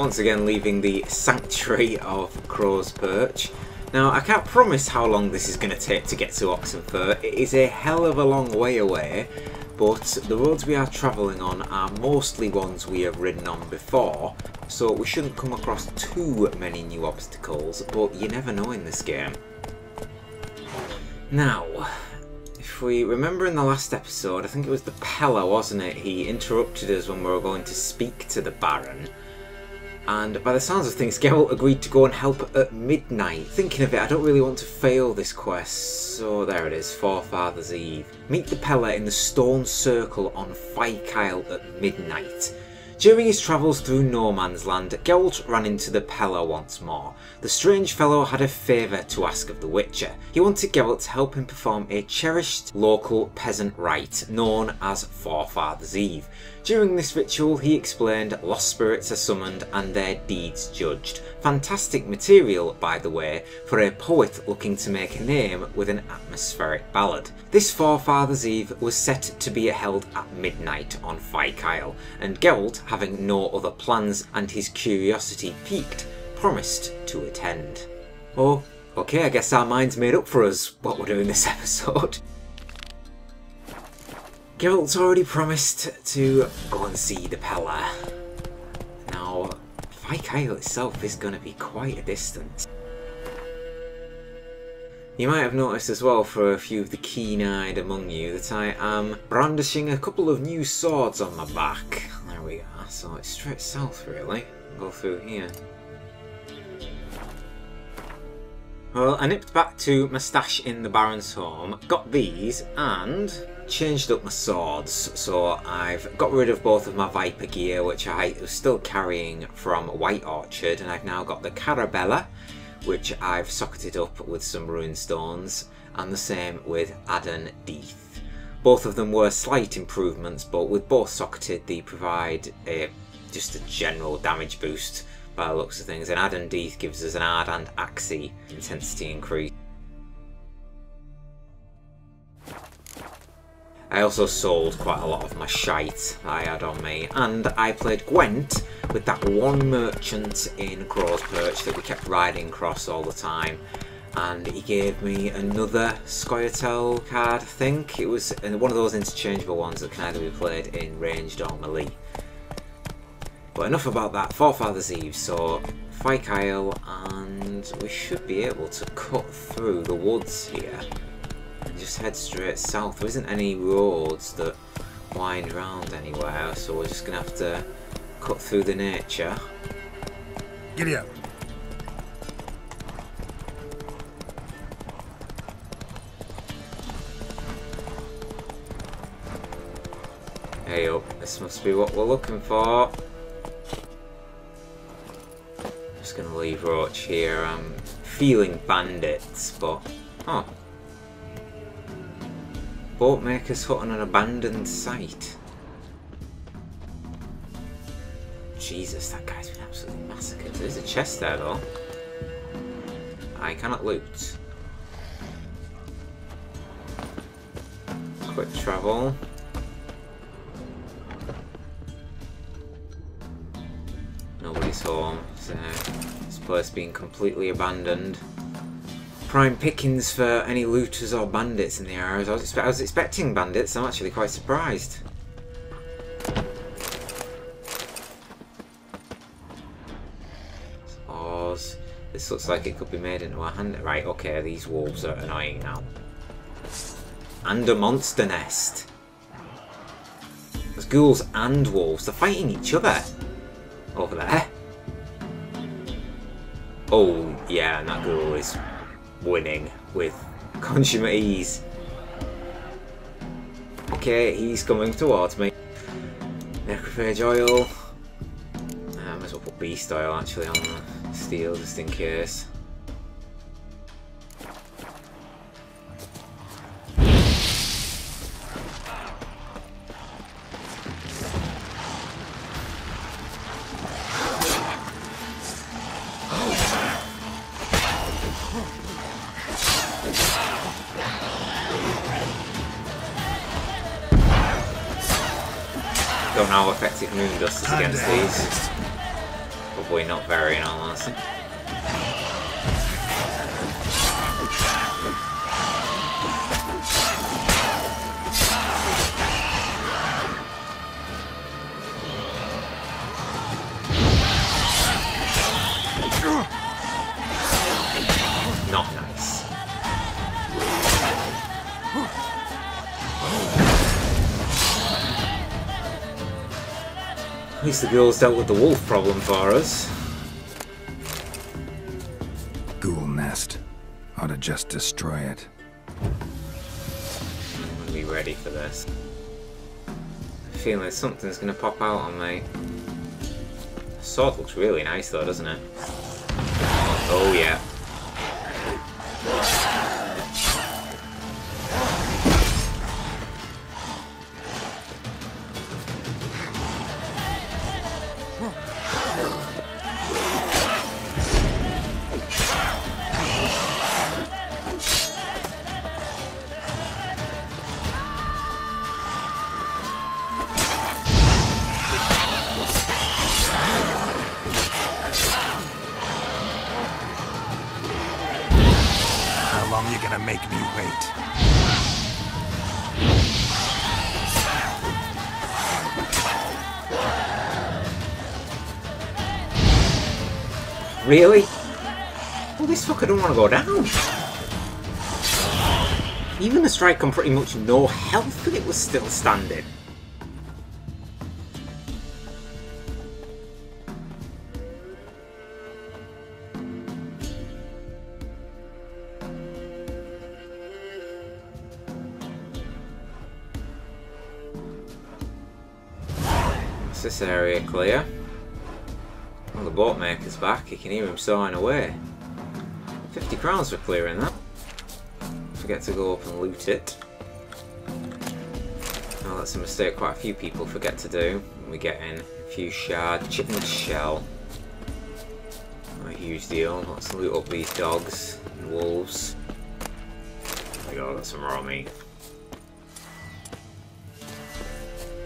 once again leaving the sanctuary of Crow's Perch. Now, I can't promise how long this is going to take to get to Oxenfurt. It is a hell of a long way away, but the roads we are travelling on are mostly ones we have ridden on before, so we shouldn't come across too many new obstacles, but you never know in this game. Now, if we remember in the last episode, I think it was the Pella, wasn't it? He interrupted us when we were going to speak to the Baron. And by the sounds of things, Geralt agreed to go and help at midnight. Thinking of it, I don't really want to fail this quest, so there it is, Forefathers Eve. Meet the Pella in the stone circle on Fyke Isle at midnight. During his travels through No Man's Land, Geralt ran into the Pella once more. The strange fellow had a favour to ask of the Witcher. He wanted Geralt to help him perform a cherished local peasant rite known as Forefathers Eve. During this ritual, he explained, lost spirits are summoned and their deeds judged. Fantastic material, by the way, for a poet looking to make a name with an atmospheric ballad. This Forefathers Eve was set to be held at midnight on Fyke Isle, and Geralt, having no other plans and his curiosity piqued, promised to attend. Oh, okay, I guess our mind's made up for us what we're doing this episode. Geralt's already promised to go and see the Pella. Now, Fyke Isle itself is going to be quite a distance. You might have noticed as well, for a few of the keen-eyed among you, that I am brandishing a couple of new swords on my back. There we are, so it's straight south really. Go through here. Well, I nipped back to my stash in the Baron's home, got these, and changed up my swords. So I've got rid of both of my Viper gear, which I was still carrying from White Orchard, and I've now got the Carabella, which I've socketed up with some rune stones, and the same with Adden Deeth. Both of them were slight improvements, but with both socketed they provide just a general damage boost by the looks of things, and Adden Deeth gives us an Ard and Axii intensity increase. I also sold quite a lot of my shite I had on me, and I played Gwent with that one merchant in Crow's Perch that we kept riding across all the time, and he gave me another Scoia'tael card. I think it was one of those interchangeable ones that can either be played in ranged or melee. But enough about that. Forefathers Eve, so Fyke Isle, and we should be able to cut through the woods here and just head straight south. There isn't any roads that wind round anywhere, so we're just going to have to cut through the nature. Giddy up. Hey up, this must be what we're looking for. Just going to leave Roach here. I'm feeling bandits, but... oh. Boatmaker's hut on an abandoned site. Jesus, that guy's been absolutely massacred. There's a chest there though. I cannot loot. Quick travel. Nobody's home, so this place being completely abandoned. Prime pickings for any looters or bandits in the area. I was expecting bandits, I'm actually quite surprised. Oars. This looks like it could be made into a hand. Right, okay, these wolves are annoying now. And a monster nest. There's ghouls and wolves, they're fighting each other. Over there. Oh, yeah, and that ghoul is winning with consummate ease. Okay, he's coming towards me. Necrophage oil. I might as well put beast oil actually on the steel just in case. Don't know how effective moon dust is against these. But Probably not very, in all honesty. Not nice. At least the girls dealt with the wolf problem for us. Ghoul nest. Ought to just destroy it. I'm gonna be ready for this. I feel like something's gonna pop out on me. The sword looks really nice though, doesn't it? Oh yeah. How long are you gonna make me wait? Really? Well, this fucker don't want to go down. Even the strike on pretty much no health, and it was still standing. Is this area clear? Well, the boatmaker's back. You can hear him sawing away. 50 crowns for clearing that. Forget to go up and loot it. Oh, that's a mistake quite a few people forget to do. We get in a few shard, chicken shell. Not a huge deal. Let's loot up these dogs and wolves. There we go, got some raw meat.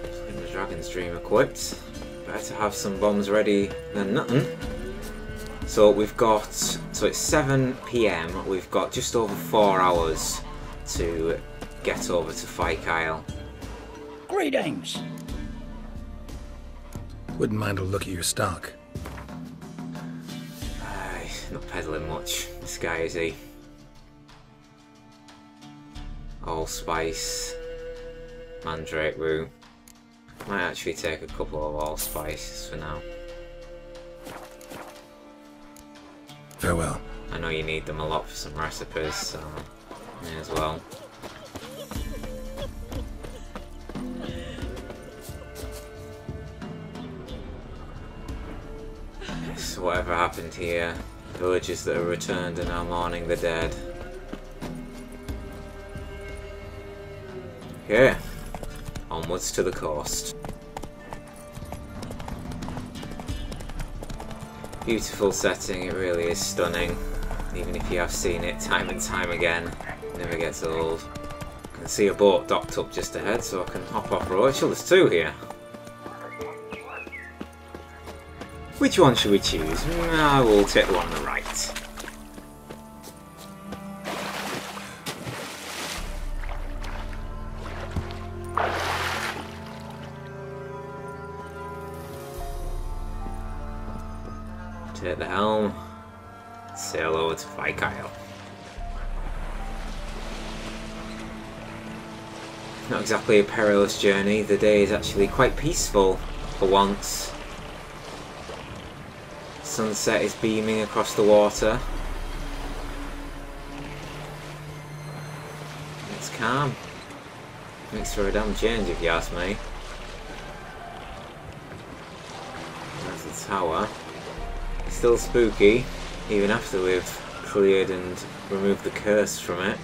Getting the Dragon's Dream equipped. Better to have some bombs ready than nothing. So we've got, so it's 7 PM, we've got just over 4 hours to get over to Fyke Isle. Greetings! Wouldn't mind a look at your stock. Not peddling much, this guy, is he? Allspice, Mandrake Root. Might actually take a couple of allspices for now. Farewell. I know you need them a lot for some recipes, so may as well. So whatever happened here, villagers that are returned are now mourning the dead. Okay, onwards to the coast. Beautiful setting, it really is stunning. Even if you have seen it time and time again, it never gets old. I can see a boat docked up just ahead, so I can hop off road. Actually, there's two here. Which one should we choose? I will take the one on the right. Take the helm, sail over to Fyke Isle. Not exactly a perilous journey, the day is actually quite peaceful for once. Sunset is beaming across the water. It's calm. Makes for a damn change if you ask me. There's the tower. Still spooky, even after we've cleared and removed the curse from it.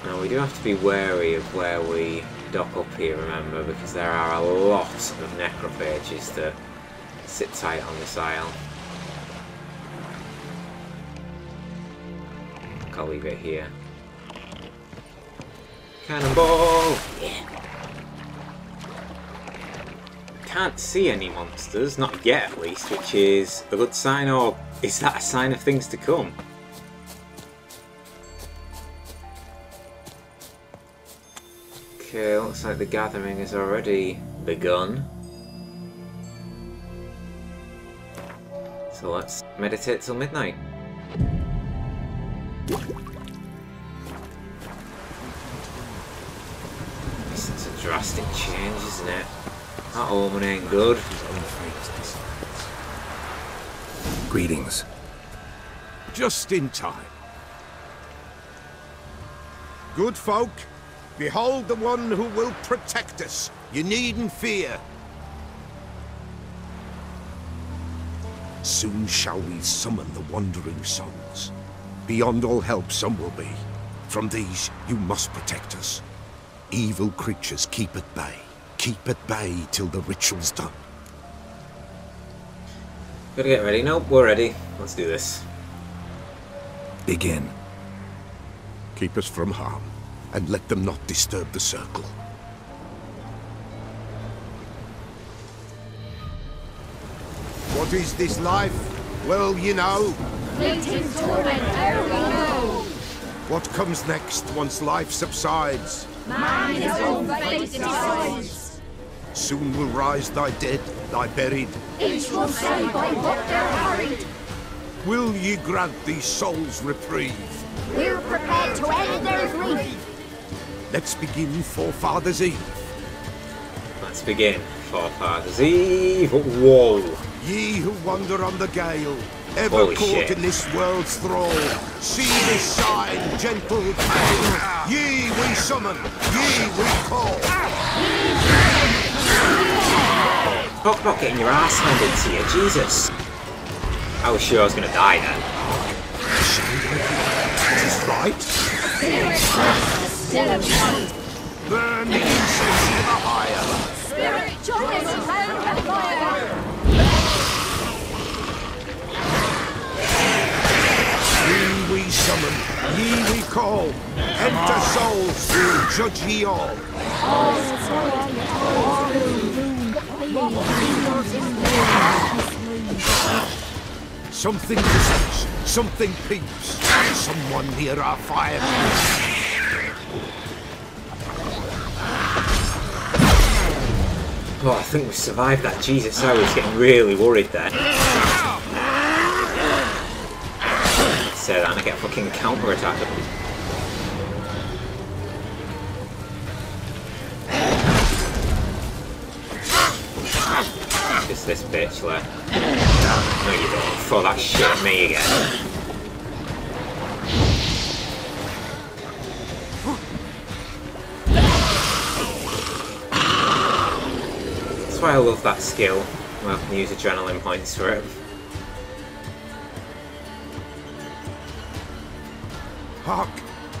Now we do have to be wary of where we dock up here, remember, because there are a lot of necrophages that sit tight on this isle. I'll leave it here. Cannonball! Yeah. can't see any monsters, not yet at least, which is a good sign, or is that a sign of things to come? Okay, looks like the gathering has already begun. So let's meditate till midnight. This is a drastic change, isn't it? That omen ain't good. Greetings. Just in time. Good folk, behold the one who will protect us. You needn't fear. Soon shall we summon the wandering souls. Beyond all help some will be. From these you must protect us. Evil creatures keep at bay. Keep at bay till the ritual's done. Gotta get ready. Nope, we're ready. Let's do this. Begin. Keep us from harm, and let them not disturb the circle. What is this life? Well, you know. Fleeting torment, ere we know. What comes next once life subsides? Man his own fate decides. Soon will rise thy dead, thy buried. Each will say by what they're harried. Will ye grant these souls reprieve? We're prepared to end their grief. Let's begin Forefathers' Eve. Let's begin. Forefathers' Eve. Whoa. Ye who wander on the gale, ever Holy caught shit. in this world's thrall, see this sign, gentle tale. Ye we summon, ye we call. Talk about getting your ass handed to you, Jesus. I was sure I was gonna die then. Is right? Still of light. Burn the incense ever higher. Spirit, join us round the fire. Ye we summon, ye we call. Enter souls, we'll judge ye all. Something whispers, something peeps. Someone near our fire. Oh, I think we survived that. Jesus, I was getting really worried there. Say that and I get a fucking counter-attack. Just this bitch left. No, you don't. Throw that shit at me again. That's why I love that skill. Well, I can use adrenaline points for it. Hark!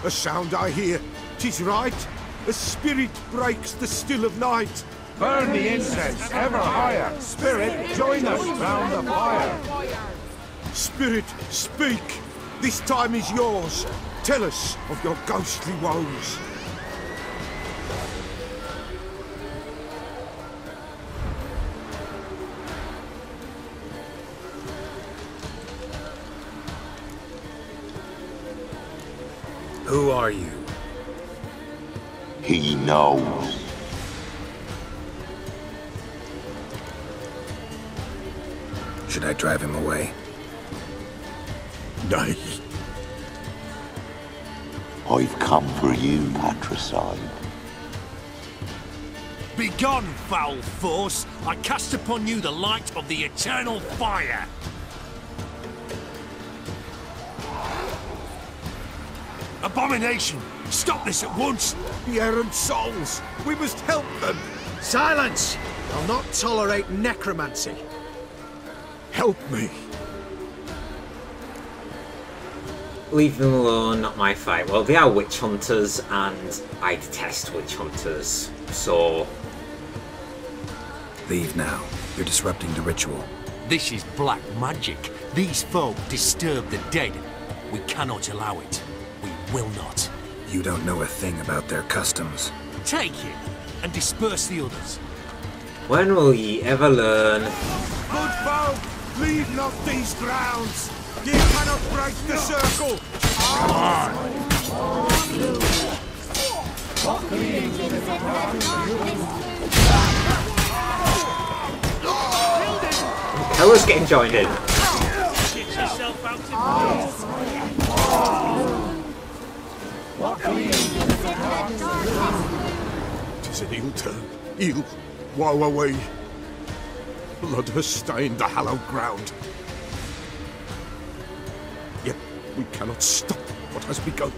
A sound I hear. 'Tis right. A spirit breaks the still of night. Burn the incense ever higher. Spirit, join us round the fire. Spirit, speak. This time is yours. Tell us of your ghostly woes. Who are you? He knows. Should I drive him away? Nay. I've come for you, patricide. Begone, foul force! I cast upon you the light of the eternal fire! Abomination! Stop this at once! The errant souls. We must help them. Silence! I'll not tolerate necromancy. Help me. Leave them alone, not my fight. Well, they are witch hunters, and I detest witch hunters, so... Leave now. You're disrupting the ritual. This is black magic. These folk disturb the dead. We cannot allow it. We will not. You don't know a thing about their customs. Take him and disperse the others. When will ye ever learn? Good folk, leave not these grounds. Ye cannot break the circle. Ella's getting joined in. Tis an ill turn. Ill. Woe away. Blood has stained the hallowed ground. Yet we cannot stop what has begun.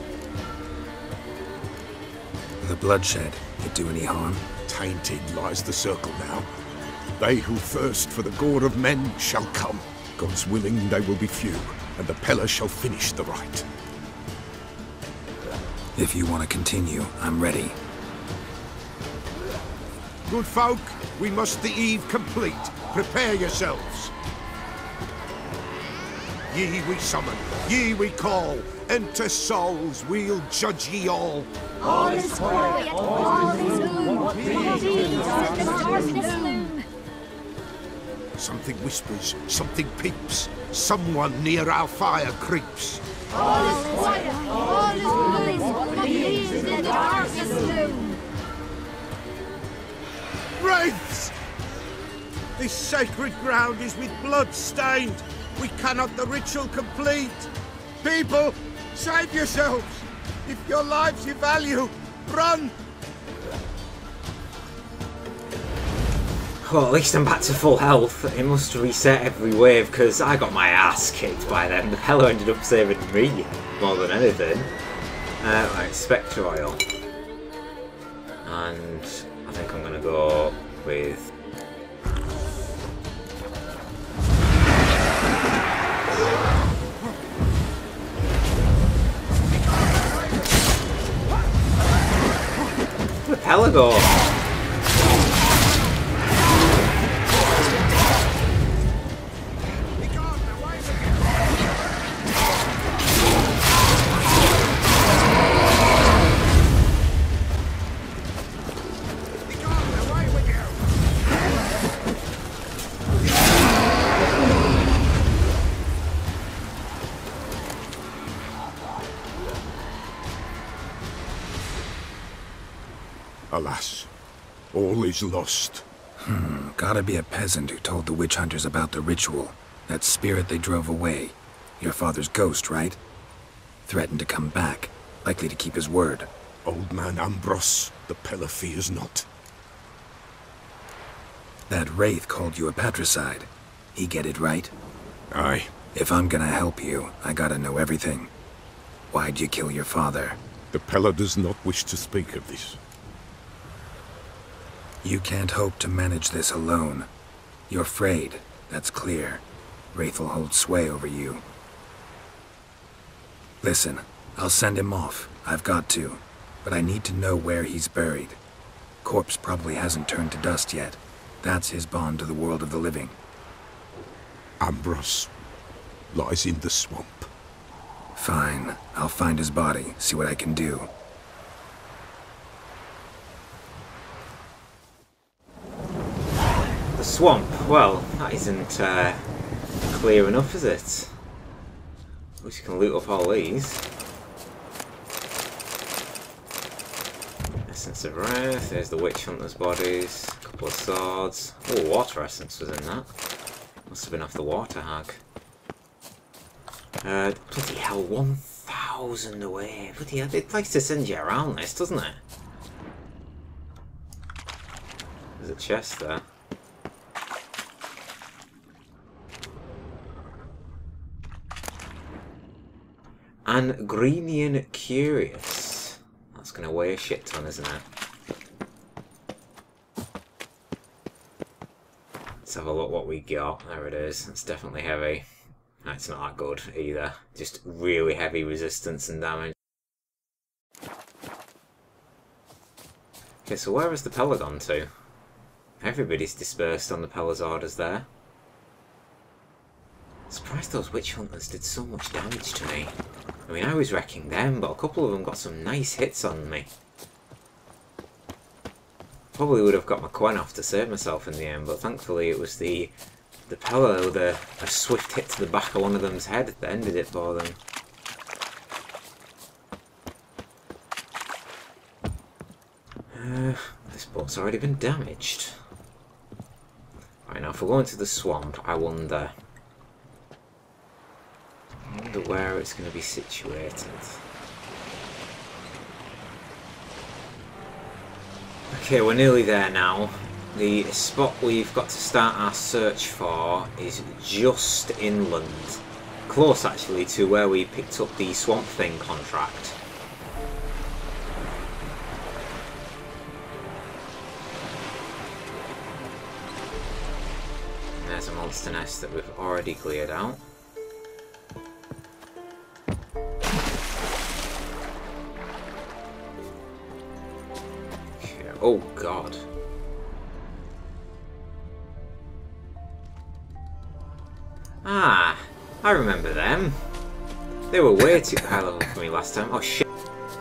The bloodshed, it do any harm? Tainted lies the circle now. They who thirst for the gore of men shall come. God's willing they will be few, and the Peller shall finish the rite. If you want to continue, I'm ready. Good folk, we must the eve complete. Prepare yourselves. Ye we summon, ye we call. Enter souls, we'll judge ye all. All is quiet, all is gloom. What deeds in the darkness loom? Something whispers, something peeps. Someone near our fire creeps. All is quiet, all is gloom. What deeds in the darkness loom? Wraiths! This sacred ground is with blood stained. We cannot the ritual complete. People, save yourselves. If your lives you value, run! Well, at least I'm back to full health. It must reset every wave because I got my ass kicked by them. The Pello ended up saving me more than anything. Right, Spectre Oil. And I think I'm going to go with... Where'd the Pello go? Alas, all is lost. Gotta be a peasant who told the witch hunters about the ritual. That spirit they drove away. Your father's ghost, right? Threatened to come back. Likely to keep his word. Old man Ambros, the Peller fears not. That wraith called you a patricide. He get it right? Aye. If I'm gonna help you, I gotta know everything. Why'd you kill your father? The Peller does not wish to speak of this. You can't hope to manage this alone. You're afraid, that's clear. Wraith will hold sway over you. Listen, I'll send him off. I've got to. But I need to know where he's buried. Corpse probably hasn't turned to dust yet. That's his bond to the world of the living. Ambros lies in the swamp. Fine. I'll find his body, see what I can do. The swamp? Well, that isn't clear enough, is it? At least you can loot up all these. Essence of Wraith, there's the Witch Hunter's bodies, a couple of swords. Oh, water essence was in that. Must have been off the water hag. Bloody hell, 1,000 away. Bloody hell, it likes to send you around this, doesn't it? There's a chest there. And Greenian Curious. That's going to weigh a shit ton, isn't it? Let's have a look what we got. There it is. It's definitely heavy. No, it's not that good either. Just really heavy resistance and damage. Okay, so where has the Peller gone to? Everybody's dispersed on the Peller's orders there. Surprised those witch hunters did so much damage to me. I mean, I was wrecking them, but a couple of them got some nice hits on me. Probably would have got my coin off to save myself in the end, but thankfully it was the Pella with a swift hit to the back of one of them's head that ended it for them. This boat's already been damaged. Right, now if we're going to the swamp, I wonder where it's going to be situated. Okay, we're nearly there now. The spot we've got to start our search for is just inland. Close, actually, to where we picked up the Swamp Thing contract. There's a monster nest that we've already cleared out. Okay. Oh, God. Ah, I remember them. They were way too high level for me last time. Oh shit.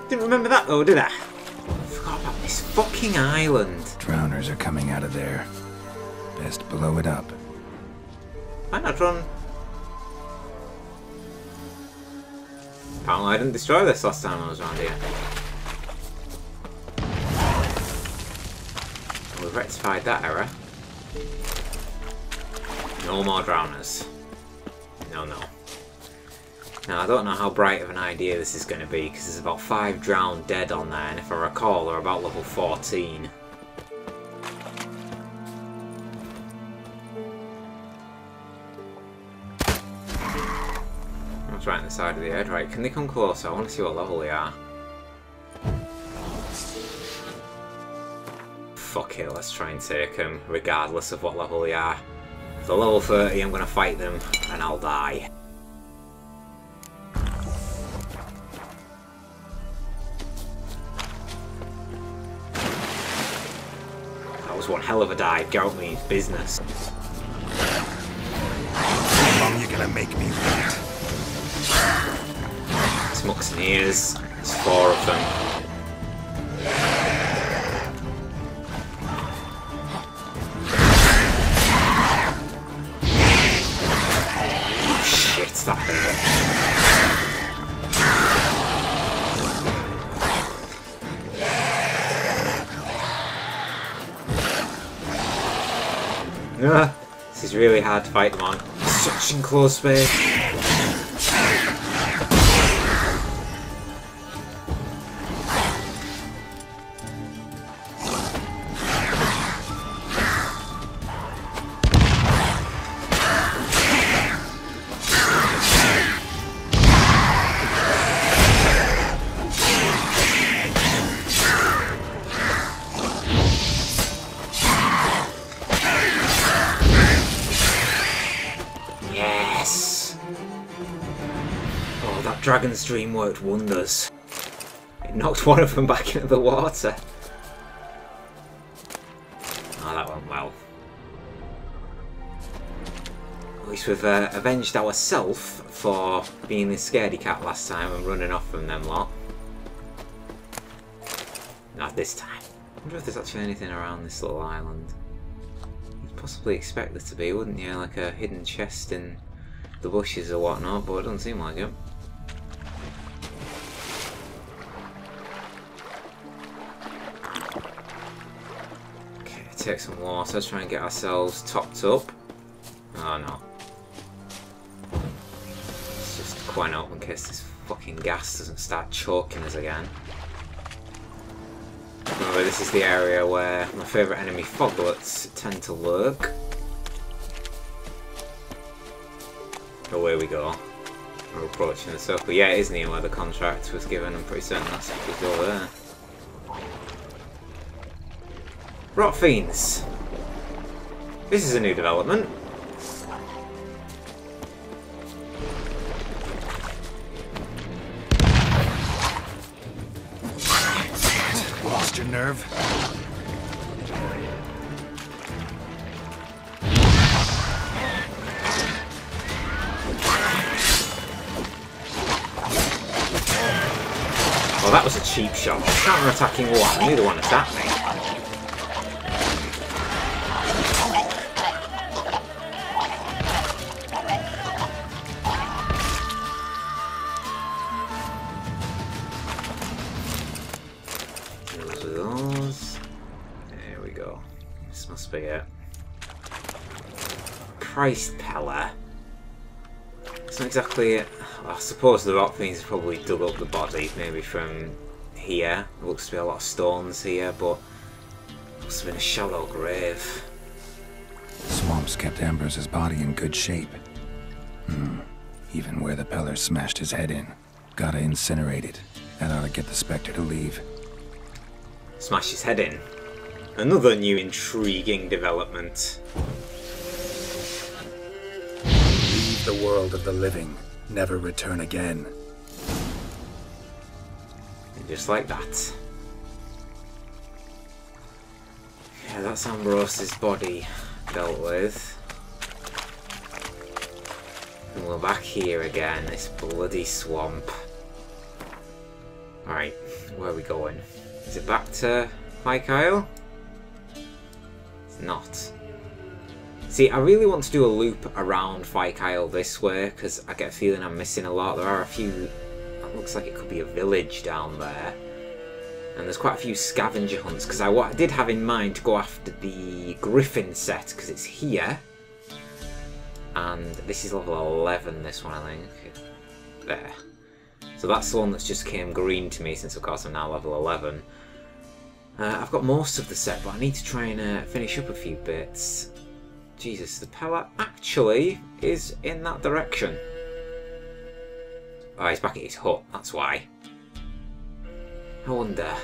Didn't remember that though, did I? Forgot about this fucking island. Drowners are coming out of there. Best blow it up. Why not run? Apparently I didn't destroy this last time I was around here. We've rectified that error. No more drowners. No. Now, I don't know how bright of an idea this is going to be, because there's about 5 drowned dead on there, and if I recall, they're about level 14. That's right on the side of the head. Right, can they come closer? I want to see what level they are. Fuck it, let's try and take them, regardless of what level they are. If they're level 30, I'm going to fight them, and I'll die. That was one hell of a dive. Geralt means business. How long you gonna make me wait? Smokes and ears. There's 4 of them. That hurt. This is really hard to fight them on. Such enclosed space. Dragon's Dream worked wonders. It knocked one of them back into the water. Oh, that went well. At least we've avenged ourselves for being the scaredy cat last time and running off from them lot. Not this time. I wonder if there's actually anything around this little island. You'd possibly expect there to be, wouldn't you? Like a hidden chest in the bushes or whatnot, but it doesn't seem like it. Take some water, let's try and get ourselves topped up. Oh no. Let's just coin up in case this fucking gas doesn't start choking us again. Remember, this is the area where my favourite enemy foglets tend to lurk. Away we go. We're approaching the circle. Yeah, it is near where the contract was given. I'm pretty certain that's just over there. Rot Fiends. This is a new development. Lost your nerve? Well, that was a cheap shot. Counter-attacking what? Neither one attacked me. be it. Christ, Pella. It's not exactly it. I suppose the rock fiends probably dug up the body, maybe from here. There looks to be a lot of stones here, but it must have been a shallow grave. Swamps kept Ambrose's body in good shape. Even where the Peller smashed his head in. Gotta incinerate it. That ought to get the Spectre to leave. Smash his head in. Another new intriguing development. Leave the world of the living. Never return again. And just like that. Yeah, that's Ambrose's body dealt with. And we're back here again, this bloody swamp. Alright, where are we going? Is it back to Pike Isle? It's not. See, I really want to do a loop around Pike Isle this way, because I get a feeling I'm missing a lot. There are a few... It looks like it could be a village down there. And there's quite a few scavenger hunts, because I did have in mind to go after the Griffin set, because it's here. And this is level 11, this one, I think. There. So that's the one that's just came green to me, since of course I'm now level 11. I've got most of the set, but I need to try and finish up a few bits. Jesus, the Pella actually is in that direction. Oh, he's back at his hut, that's why. I wonder...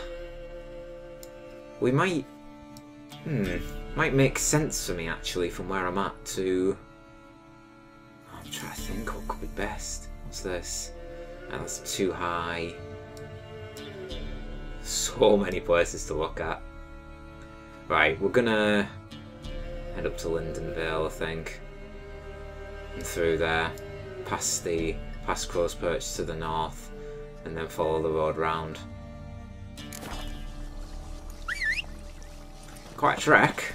We might... Might make sense for me, actually, from where I'm at to... I'm trying to think what could be best. What's this? Oh, that's too high. So many places to look at. Right, we're gonna head up to Lindenvale, I think. And through there. Past Crow's Perch to the north. And then follow the road round. Quite a trek.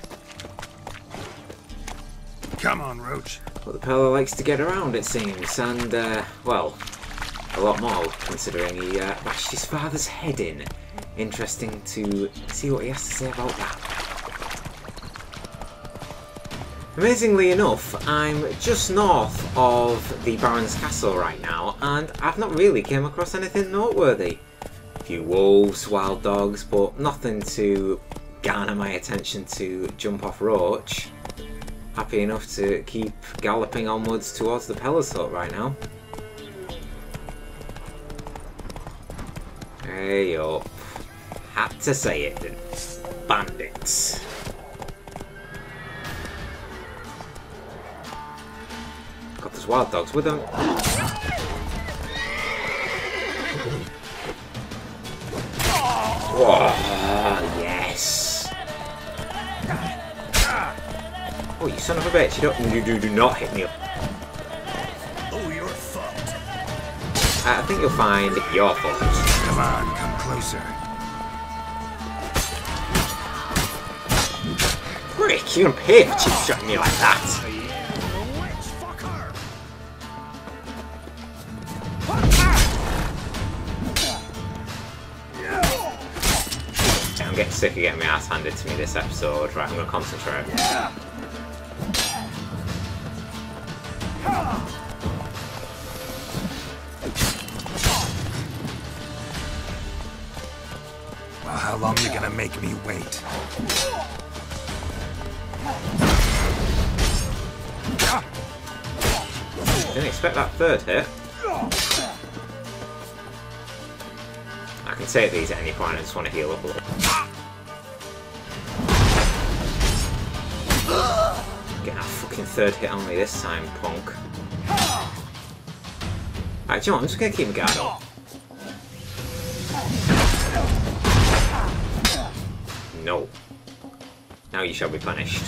Come on, Roach. But the Pella likes to get around, it seems, and, well, a lot more, considering he bashed his father's head in. Interesting to see what he has to say about that. Amazingly enough, I'm just north of the Baron's Castle right now, and I've not really came across anything noteworthy. A few wolves, wild dogs, but nothing to garner my attention to jump off Roach. Happy enough to keep galloping onwards towards the Pella's hut right now. Hey up. Had to say it, didn't I? Bandits. Got those wild dogs with them. Whoa, yes. Oh, you son of a bitch! You do not hit me up. Oh, you're fucked. I think you'll find your fault. Come on, come closer. Rick, you're gonna pay for cheap shotting me like that. I'm getting sick of getting my ass handed to me this episode. Right, I'm gonna concentrate. Well, how long are you gonna make me wait? Didn't expect that third hit. I can take these at any point, I just want to heal up a little. Getting a fucking third hit on me this time, punk. Alright, do you know what? I'm just gonna keep my guard up. No. Now you shall be punished.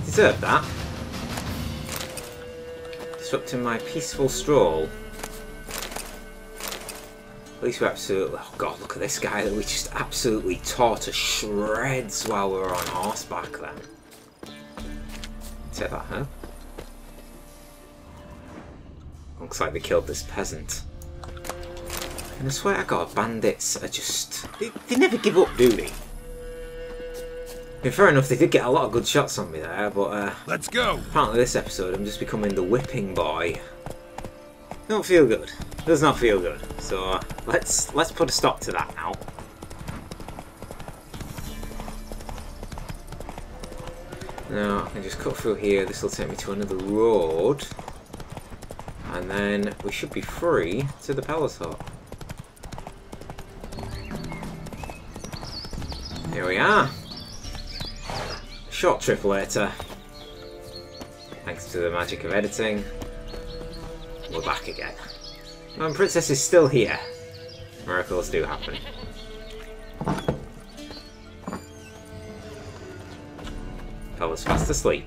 Deserve that. Disrupting my peaceful stroll. At least we absolutely... Oh god, look at this guy that we just absolutely tore to shreds while we were on horseback then. Take that, huh? Looks like they killed this peasant. And I swear to God, bandits are just... They never give up, do they? I mean, fair enough, they did get a lot of good shots on me there, but let's go! Apparently this episode I'm just becoming the whipping boy. Don't feel good. Does not feel good. So let's put a stop to that now. Now I can just cut through here. This will take me to another road. And then we should be free to the palace hut. Here we are. Short trip later. Thanks to the magic of editing. We're back again. And Princess is still here. Miracles do happen. Fella's fast asleep.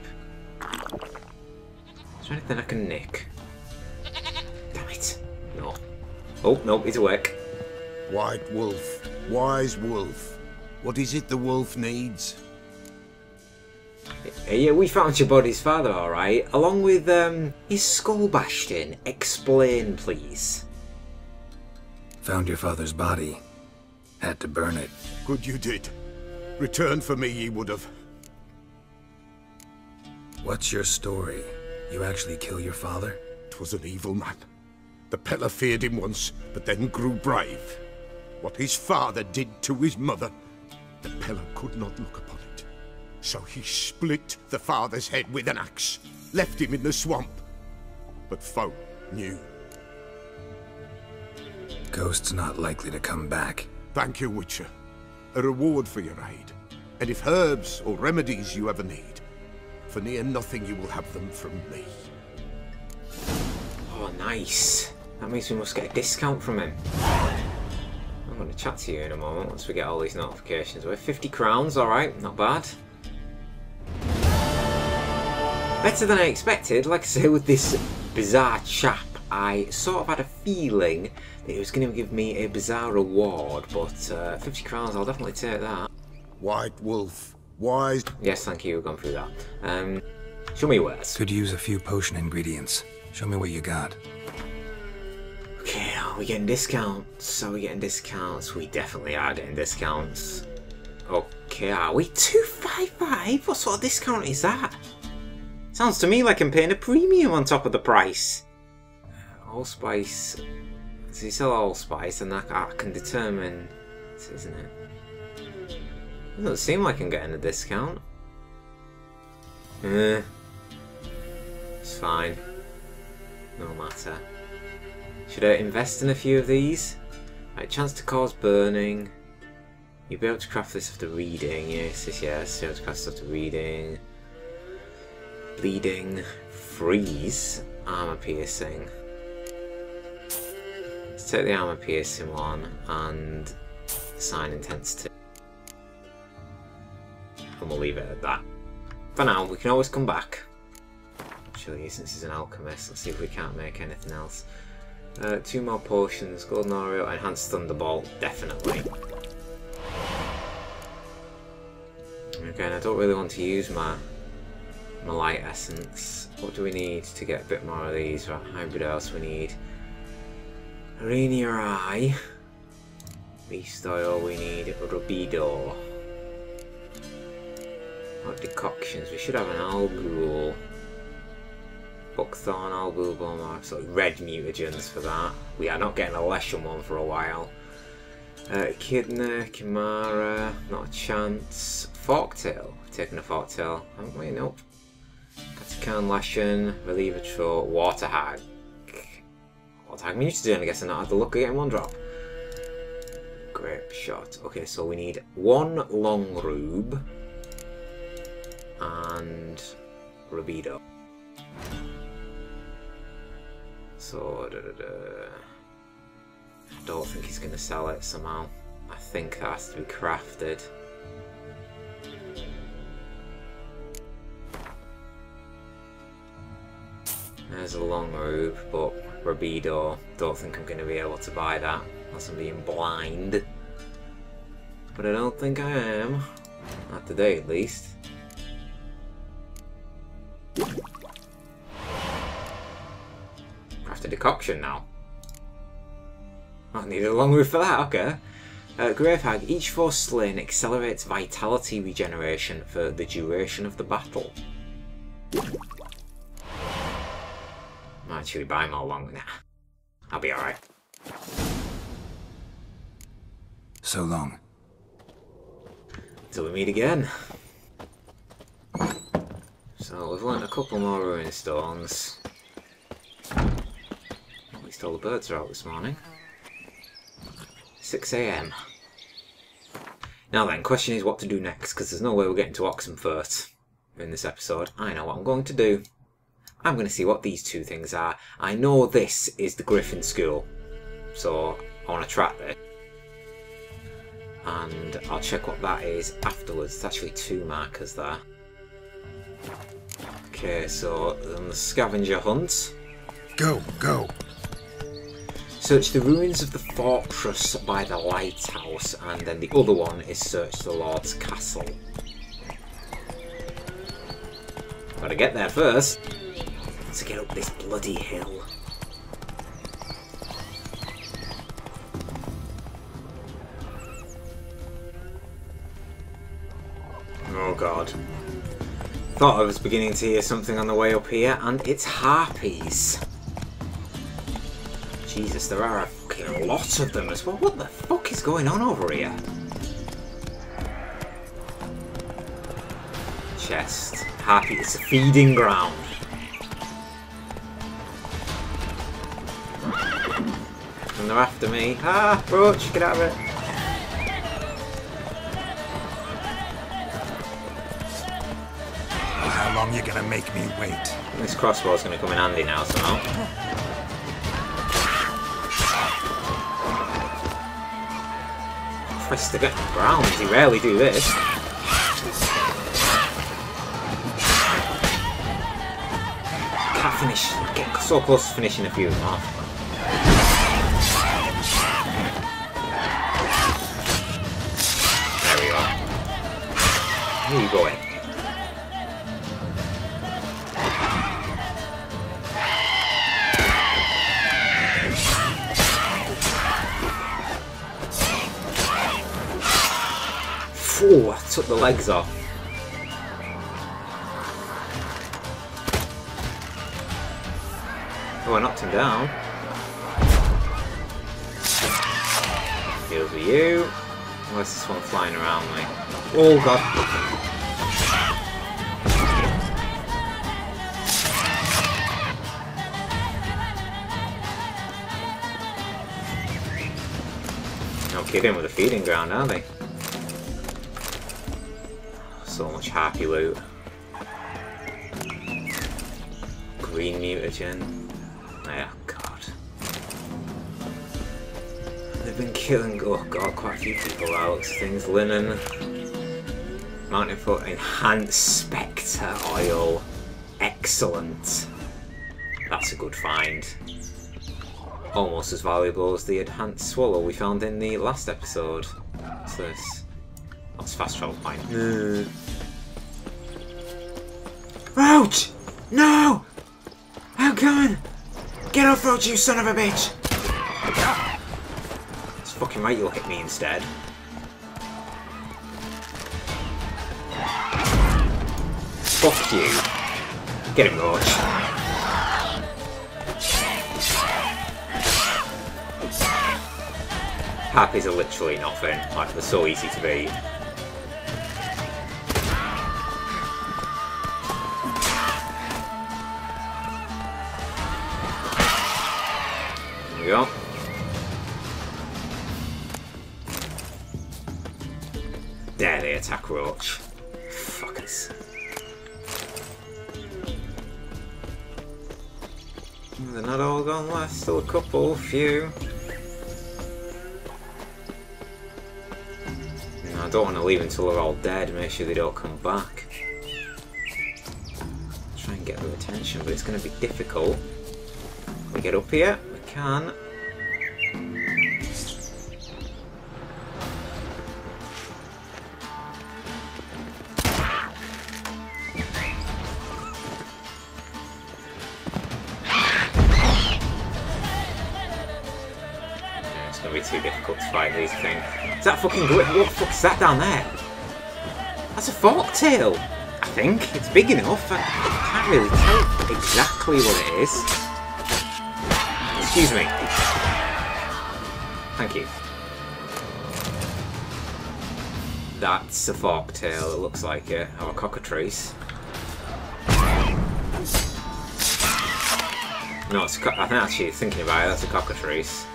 Is there anything I can nick? Damn it. No. Oh, no, he's awake. White wolf, wise wolf. What is it the wolf needs? Yeah, we found your body's father, alright. Along with, his skull bashed in. Explain, please. Found your father's body. Had to burn it. Good you did. Return for me ye would have. What's your story? You actually kill your father? 'Twas an evil man. The Peller feared him once, but then grew brave. What his father did to his mother, the Peller could not look upon it. So he split the father's head with an axe, left him in the swamp. But folk knew. Ghost's not likely to come back. Thank you, Witcher. A reward for your aid. And if herbs or remedies you ever need, for near nothing you will have them from me. Oh, nice. That means we must get a discount from him. I'm going to chat to you in a moment once we get all these notifications. We're 50 crowns, alright, not bad. Better than I expected. Like I say, with this bizarre chap, I sort of had a feeling that he was going to give me a bizarre reward, but 50 crowns, I'll definitely take that. White wolf, wise... Yes, thank you, we've gone through that. Show me wares. Could use a few potion ingredients. Show me what you got. Okay, are we getting discounts? Are we getting discounts? We definitely are getting discounts. Okay, are we? 255? What sort of discount is that? Sounds to me like I'm paying a premium on top of the price. Allspice. Does he sell allspice? And I can determine, isn't it? Doesn't seem like I'm getting a discount. It's fine. No matter. Should I invest in a few of these? Right, chance to cause burning. You'll be able to craft this after reading. Yes, yes, yes. You'll be able to craft this after reading. Bleeding. Freeze. Armor piercing. Let's take the armor piercing one and sign intensity. And we'll leave it at that. For now, we can always come back. Actually, since he's an alchemist, let's see if we can't make anything else. 2 more potions, golden Oreo, enhanced thunderbolt, definitely. Again, I don't really want to use my light essence. What do we need to get a bit more of these? Right, hybrid else we need. Arena Eye. Beast oil, we need rubido. What decoctions? We should have an Algul. Buckthorn, Albul, Bomar, so red mutagens for that. We are not getting a Leshen one for a while. Echidna, Chimera, not a chance. Forktail, taking a Forktail, haven't we? Nope. Katakan, Leshen, Reliever Throat, Water Hag. Water Hag mutagen, I guess I not had to look at getting 1 drop. Grape Shot. Okay, so we need 1 Long Rube and Rubido. So, I don't think he's going to sell it somehow. I think that has to be crafted. There's a Long Rube, but Rubido, don't think I'm going to be able to buy that unless I'm being blind. But I don't think I am. Not today, at least. Crafted a concoction now. I need a long route for that, okay. Grave Hag, each foe slain accelerates vitality regeneration for the duration of the battle. Might actually buy more long. Nah, I'll be alright. So long. Till we meet again. So we've learnt a couple more ruin stones. At least all the birds are out this morning. 6 AM. Now then, question is what to do next, because there's no way we're getting to Oxenfurt in this episode. I know what I'm going to do. I'm going to see what these two things are. I know this is the Griffin School, so I want to track this. And I'll check what that is afterwards. There's actually 2 markers there. Okay, so on the scavenger hunt. Go, go. Search the ruins of the fortress by the lighthouse, and then the other one is search the Lord's castle. Gotta get there first. To get up this bloody hill. Oh god. Thought I was beginning to hear something on the way up here, and it's harpies. Jesus, there are a fucking lot of them as well. What the fuck is going on over here? Chest. Harpy, it's a feeding ground. And they're after me. Ah, Roach, get out of it. How long you gonna make me wait? This crossbow's gonna come in handy now somehow. Christ, they're getting ground. They rarely do this. Can't finish. Get so close to finishing a few of them off. There we are. Where are you going? Phew, I took the legs off. Oh, I knocked him down. Deals with you. Where's this one flying around me? Oh god. No kidding with the feeding ground, are they? So much harpy loot. Green mutagen. Yeah, god. They've been killing, oh god, quite a few people out. Things, linen. Mountain foot, enhanced spectre oil. Excellent. That's a good find. Almost as valuable as the enhanced swallow we found in the last episode. What's this? That's fast travel point. Roach! No! I'm coming! Get off, Roach, you son of a bitch! It's fucking right, you'll hit me instead. Fuck you. Get him, Roach. Harpies are literally nothing. Like, they're so easy to beat. There we go. Dare they attack Roach. Fuckers. They're not all gone left, still a couple, few. I don't want to leave until they're all dead, make sure they don't come back. Try and get their attention, but it's going to be difficult. Can we get up here? We can. too difficult to fight these things. Is that fucking good? What the fuck is that down there? That's a forktail! I think. It's big enough. I can't really tell exactly what it is. Excuse me. Thank you. That's a forktail, it looks like it. Or a cockatrice. No, it's I think actually, thinking about it, that's a cockatrice.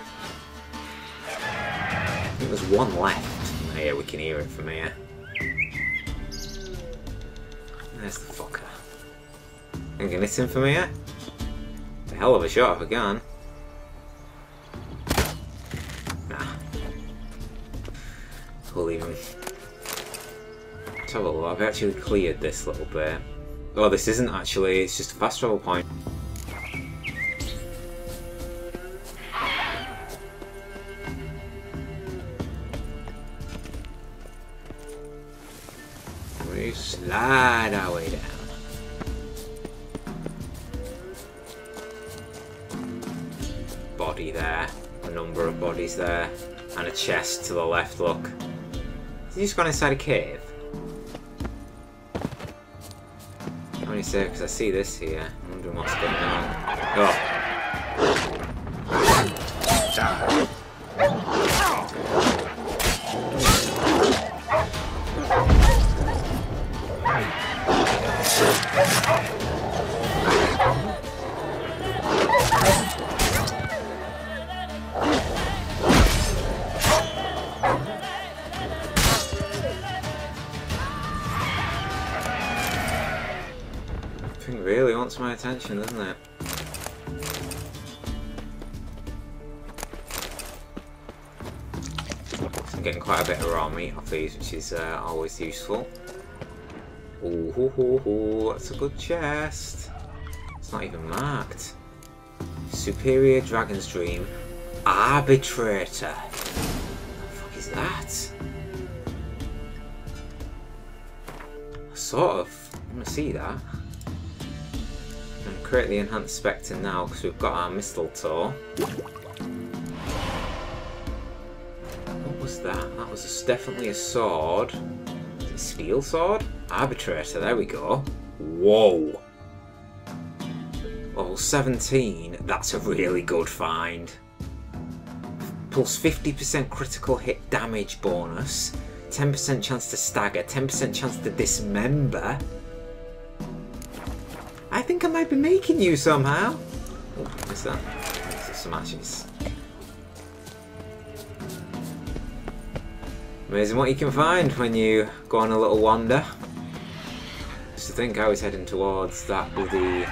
I think there's one left. Here, we can hear it from here. There's the fucker. Think I can hit him from here? It's a hell of a shot if I can. Nah. We'll leave him. Let's have a look. I've actually cleared this little bit. Oh, this isn't actually, it's just a fast travel point. We slide our way down. Body there, a number of bodies there, and a chest to the left, look. Has he just gone inside a cave? How many say, because I see this here. I'm wondering what's going on. Oh. Really wants my attention, doesn't it? I'm getting quite a bit of raw meat off these, which is always useful. Ooh, hoo, hoo, hoo, that's a good chest. It's not even marked. Superior Dragon's Dream Arbitrator. What the fuck is that? Sort of. I want to see that. And create the enhanced spectre now because we've got our mistletoe. What was that? That was definitely a sword. Is it a steel sword? Arbitrator, there we go. Whoa! Level 17, that's a really good find. Plus 50% critical hit damage bonus, 10% chance to stagger, 10% chance to dismember. I think I might be making you somehow. Oh, what's that? There's some ashes. Amazing what you can find when you go on a little wander. Just to think I was heading towards that with the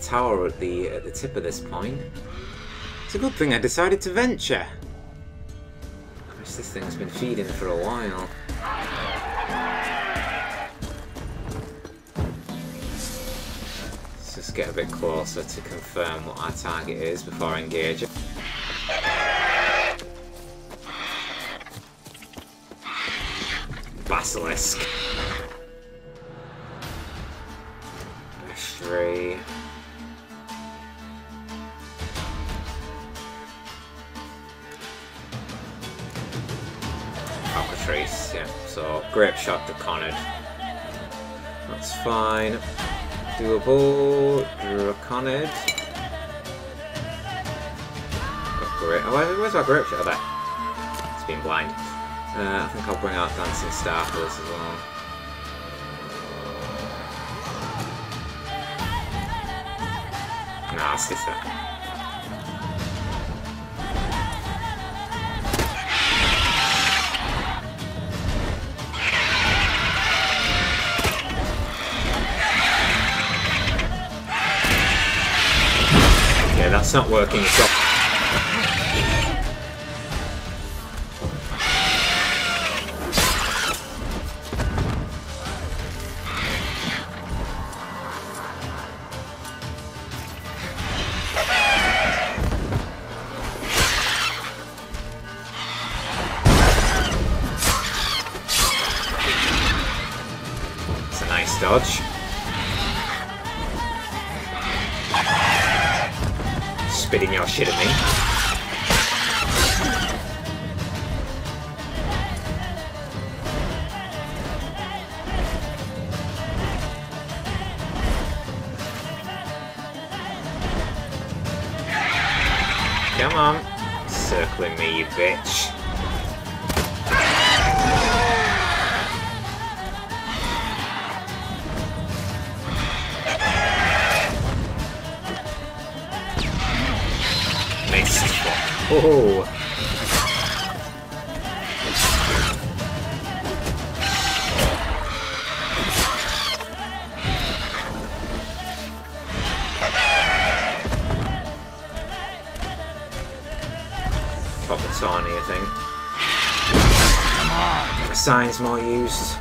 tower at the tip of this point. It's a good thing I decided to venture. This thing's been feeding for a while. Let's just get a bit closer to confirm what our target is before I engage it. Basilisk. F3. Cockatrice, yeah. So, grape shot to Connard. That's fine. Doable. Draconnid. Where's my grape shot? Oh, there. It's been blind. I think I'll bring out Dancing Star for this as well. Nah, it's just that. Yeah, that's not working at all. Dodge. Spitting your shit at me. Come on. Circling me, you bitch. Missed. Oh. Pop the tawny, I think. The sign's more used.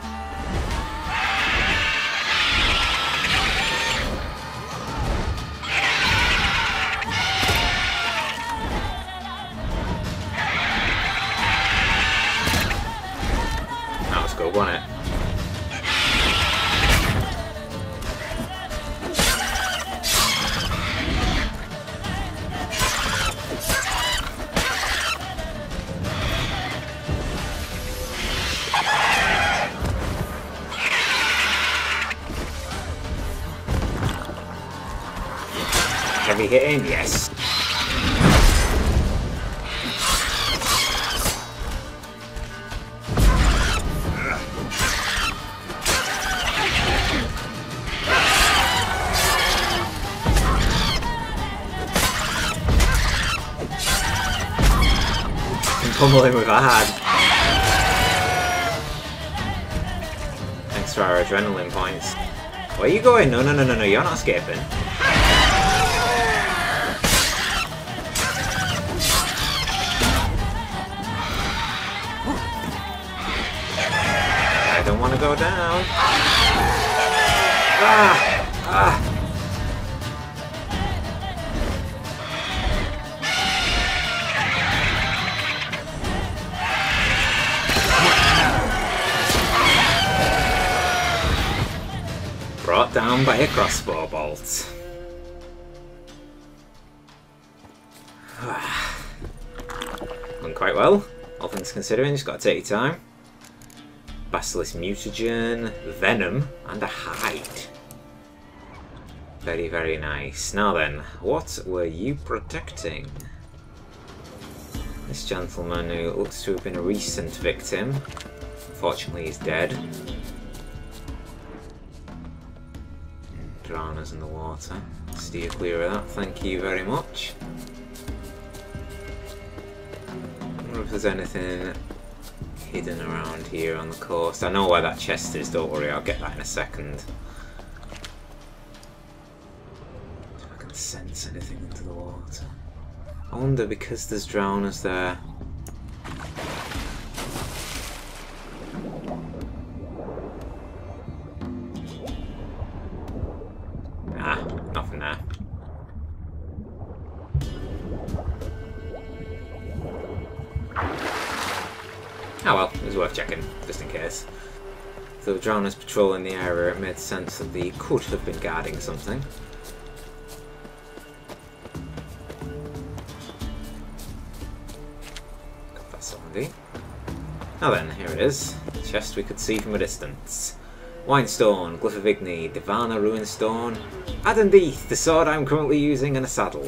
That was good, wasn't it? Heavy hitting, yes. Can pummel him with a hand. Thanks for our adrenaline points. Where are you going? No, no, no, no, no, you're not escaping. I don't want to go down. Ah! Ah! Brought down by a crossbow bolt. Went quite well, all things considering, just got to take your time. Basilisk mutagen, venom, and a hide. Very, very nice. Now then, what were you protecting? This gentleman who looks to have been a recent victim. Unfortunately, he's dead. Drowners in the water. Steer clear of that, thank you very much. I wonder if there's anything hidden around here on the coast. I know where that chest is, don't worry, I'll get that in a second. If I can sense anything into the water. I wonder, because there's drowners there. Nah, nothing there. Oh well, it was worth checking, just in case. If there were drowners patrolling the area, it made sense that they could have been guarding something. Got that handy. Now then, here it is. Chest we could see from a distance. Winestone, Glyph of Igni, Divana Ruinstone, Adendeeth, the sword I'm currently using, and a saddle.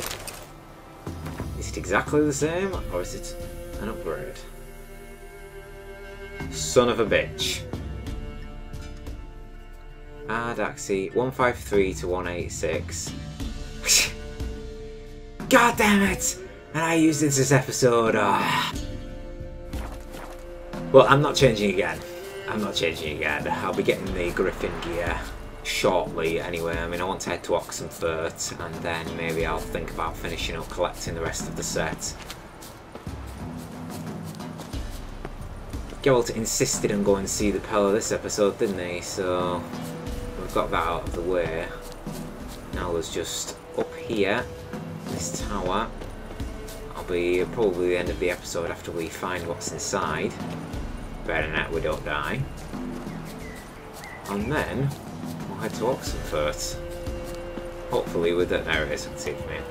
Is it exactly the same, or is it an upgrade? Son of a bitch. Daxi, 153 to 186. God damn it! And I used this episode. Oh. Well, I'm not changing again. I'm not changing again. I'll be getting the Griffin gear shortly anyway. I mean, I want to head to Oxenfurt, and then maybe I'll think about finishing up collecting the rest of the set. Geralt insisted on going to see the Pella this episode, didn't he? So we've got that out of the way. Now there's just up here, this tower. I'll be probably the end of the episode after we find what's inside. Better than that, we don't die. And then we'll head to Oxenfurt. Hopefully with that. There it is, I can see it from here.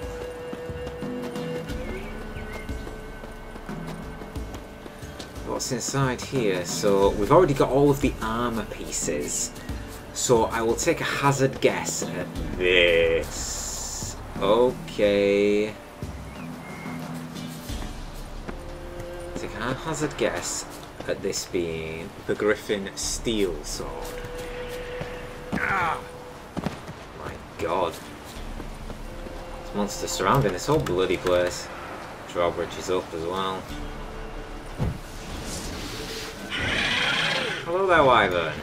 What's inside here? So we've already got all of the armor pieces. So I will take a hazard guess at this. Okay. I hazard guess at this being the Griffin Steel Sword. Ah! My god. There's monsters surrounding this whole bloody place. Drawbridge is up as well. Hello there, Wyvern.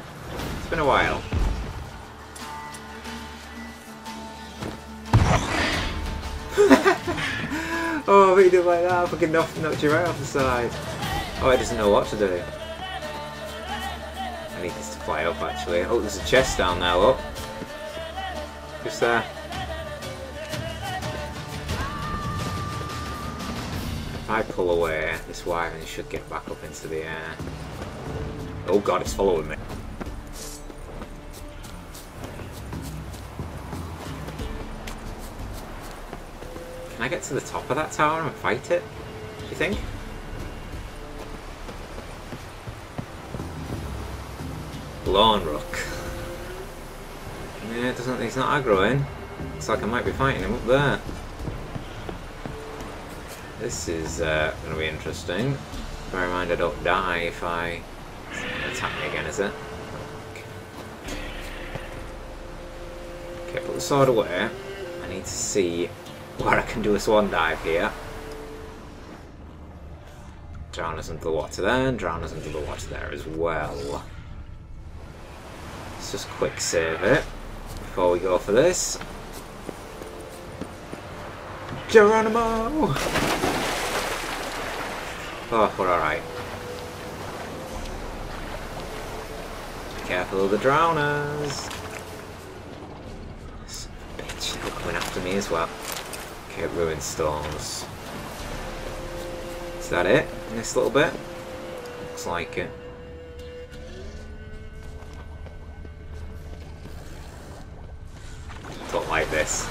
It's been a while. Oh, but he did like that. Fucking knocked you right off the side. Oh, he doesn't know what to do. I need this to fly up, actually. Oh, there's a chest down there, look. Just there. If I pull away, this wyvern should get back up into the air. Oh god, it's following me. Can I get to the top of that tower and fight it? Do you think? Lawn Rook. Yeah, it doesn't. He's not aggroing. Looks like I might be fighting him up there. This is going to be interesting. Bear in mind I don't die if I... It's gonna attack me again, is it? Okay, put the sword away. I need to see where I can do a swan dive here. Drown us under the water there, and drown us under the water there as well. Let's just quick save it before we go for this. Geronimo! Oh, we're alright. Be careful of the drowners! Son of a bitch, they're coming after me as well. Okay, ruined stones. Is that it? In this little bit? Looks like it. Don't like this.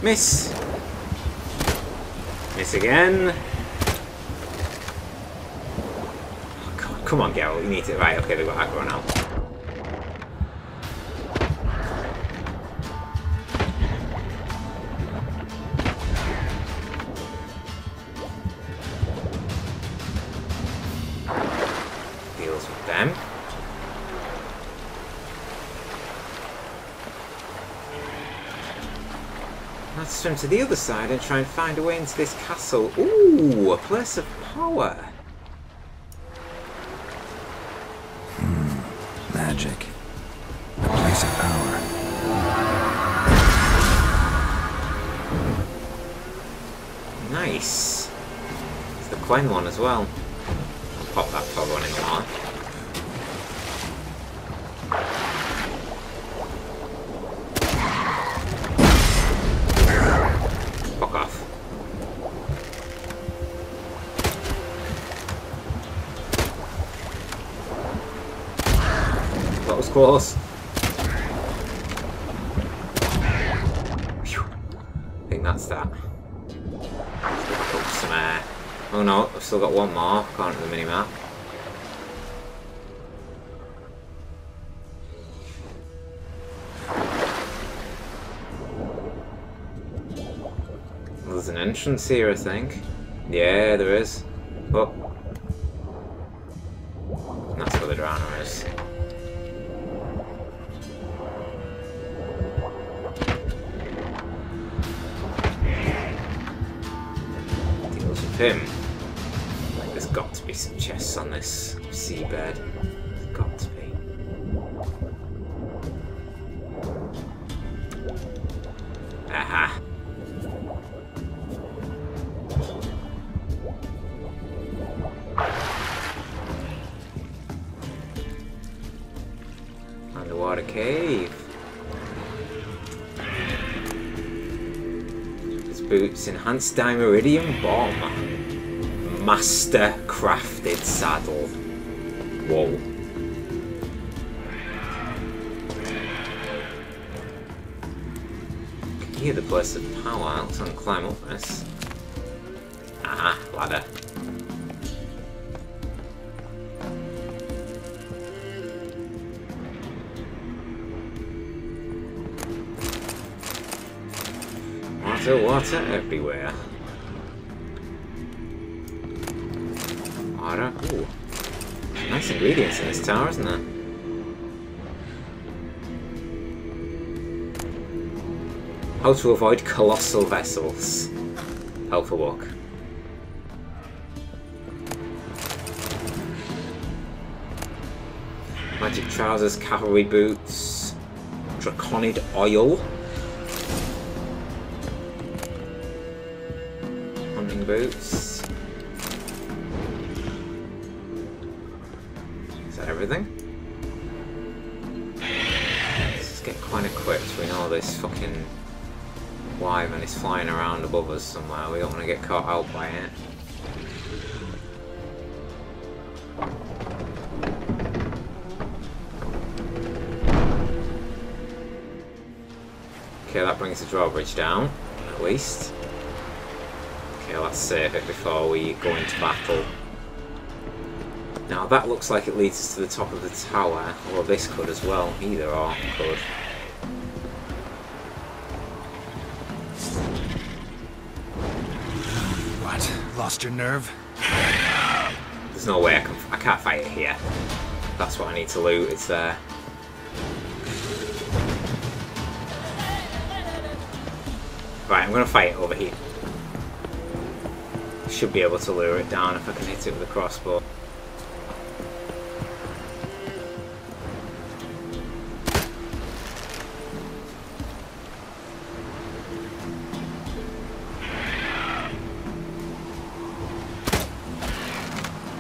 Miss! Miss again. Oh god, come on Geralt, you need to... Right, okay, they've got aggro now. Deals with them. Let's swim to the other side and try and find a way into this castle. Ooh, a place of power. Magic. A place of power. Nice. It's the Quen one as well. Pop that fog on anymore. Fuck off. That was close. Phew. I think that's that. Put some air. Oh no, I've still got one more. Can't do the mini-map. There's an entrance here, I think. Yeah, there is. Oh. And that's where the drowner is. Deals with him. There's got to be some chests on this seabed. There's got to be. Aha. Underwater cave. His boots, enhanced dimeridium bomb. Master crafted saddle. Whoa. Can you hear the place of power? Let's climb up this. Aha, ladder. Still water everywhere. Water. Ooh. Nice ingredients in this tower, isn't there? How to avoid colossal vessels. Helpful book. Magic trousers, cavalry boots, draconid oil, hunting boots. Is that everything? This is getting quite equipped. We know this fucking wyvern is flying around above us somewhere. We don't want to get caught out by it. Okay, that brings the drawbridge down, at least. Okay, let's save it before we go into battle. Now that looks like it leads us to the top of the tower, although this could as well. Either or could. What? Lost your nerve? There's no way I can't fight it here. That's what I need to loot, it's there. Right, I'm going to fight it over here. Should be able to lure it down if I can hit it with a crossbow.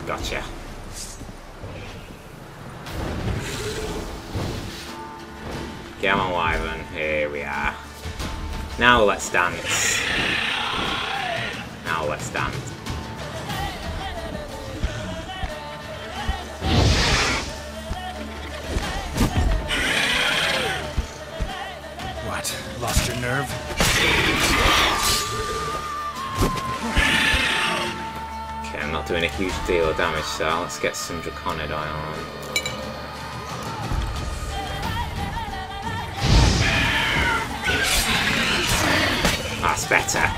Gotcha. Come on, wyvern. Here we are. Now let's dance. Now let's dance. What? Lost your nerve? Okay, I'm not doing a huge deal of damage, so let's get some draconid oil on. That's better.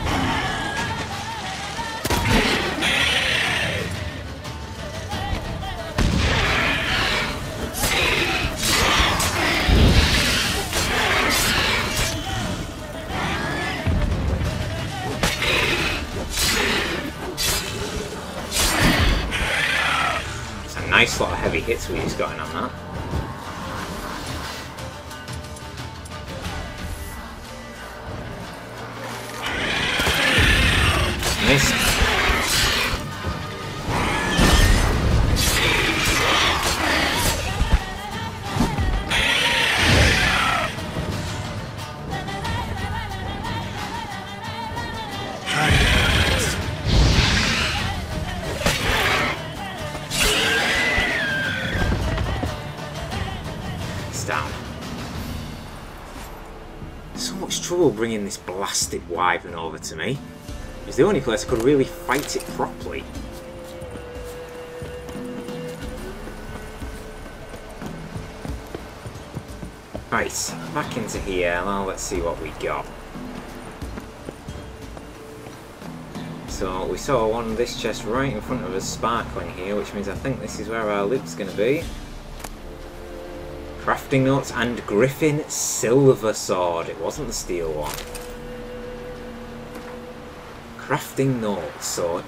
It's a nice lot of heavy hits we just got in on that. Missed. It's down. So much trouble bringing this blasted wyvern over to me. It's the only place I could really fight it properly. Right, back into here. Now let's see what we got. So we saw one of this chest right in front of us sparkling here, which means I think this is where our loot's going to be. Crafting notes and Griffin silver sword. It wasn't the steel one. Crafting notes, so ...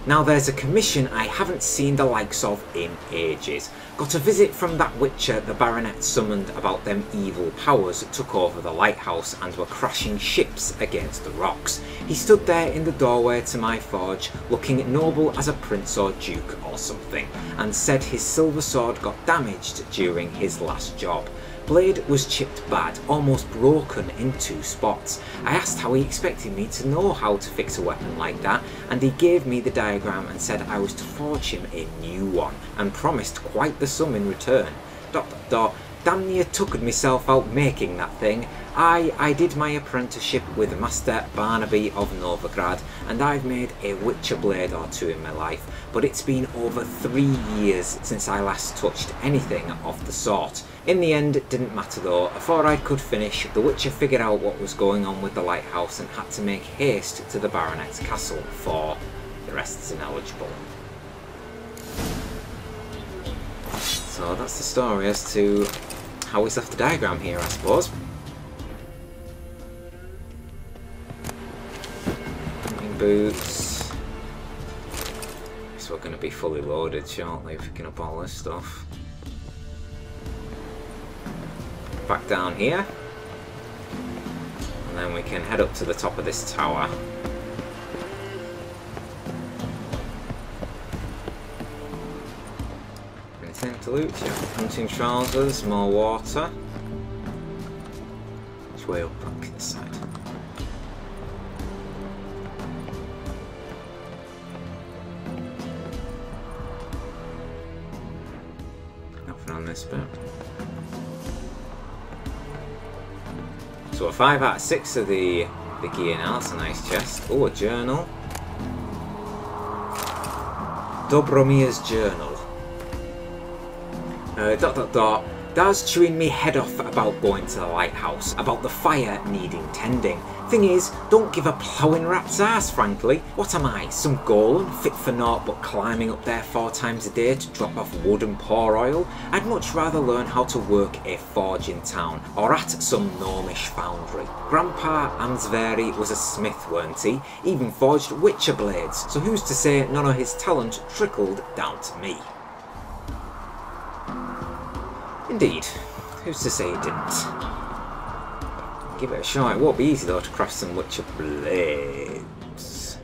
Now there's a commission I haven't seen the likes of in ages. Got a visit from that witcher the Baronet summoned about them evil powers that took over the lighthouse and were crashing ships against the rocks. He stood there in the doorway to my forge, looking noble as a prince or duke or something, and said his silver sword got damaged during his last job. Blade was chipped bad, almost broken in 2 spots. I asked how he expected me to know how to fix a weapon like that, and he gave me the diagram and said I was to forge him a new one, and promised quite the sum in return. ... Damn near tuckered myself out making that thing. I did my apprenticeship with Master Barnaby of Novigrad, and I've made a witcher blade or 2 in my life, but it's been over 3 years since I last touched anything of the sort. In the end, it didn't matter though. Before I could finish, the Witcher figured out what was going on with the lighthouse and had to make haste to the Baronet's castle, for the rest's ineligible. So that's the story as to how we left the diagram here, I suppose. Hunting boots. So we're going to be fully loaded shortly, picking up all this stuff. Back down here. And then we can head up to the top of this tower. Anything to loot? Yeah. Hunting trousers, more water. Which way up? Okay, this side. Nothing on this bit. So a 5 out of 6 of the gear now. That's a nice chest. Oh, a journal. Dobromir's journal. Dad's chewing me head off about going to the lighthouse, about the fire needing tending. Thing is, don't give a ploughing rat's ass, frankly. What am I, some golem, fit for naught but climbing up there 4 times a day to drop off wood and pour oil? I'd much rather learn how to work a forge in town, or at some gnomish foundry. Grandpa Ansveri was a smith, weren't he? Even forged witcher blades, so who's to say none of his talent trickled down to me? Indeed, who's to say it didn't? Give it a shot. It won't be easy though to craft some Witcher blades.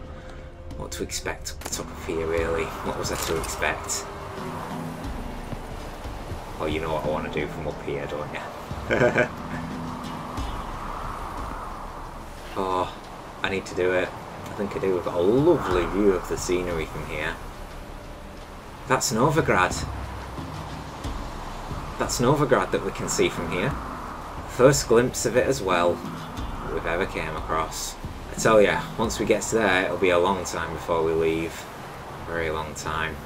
What to expect at the top of here, really? What was there to expect? Oh, you know what I want to do from up here, don't you? Oh, I need to do it. I think I do. We've got a lovely view of the scenery from here. That's Novigrad. That's Novigrad that we can see from here. First glimpse of it as well that we've ever came across. I tell ya, once we get to there, it'll be a long time before we leave. Very long time.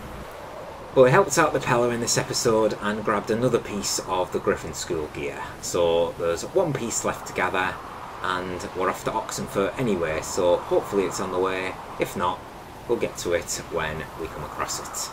But we helped out the Pella in this episode and grabbed another piece of the Griffin School gear. So there's one piece left to gather, and we're off to Oxenfurt anyway, so hopefully it's on the way. If not, we'll get to it when we come across it.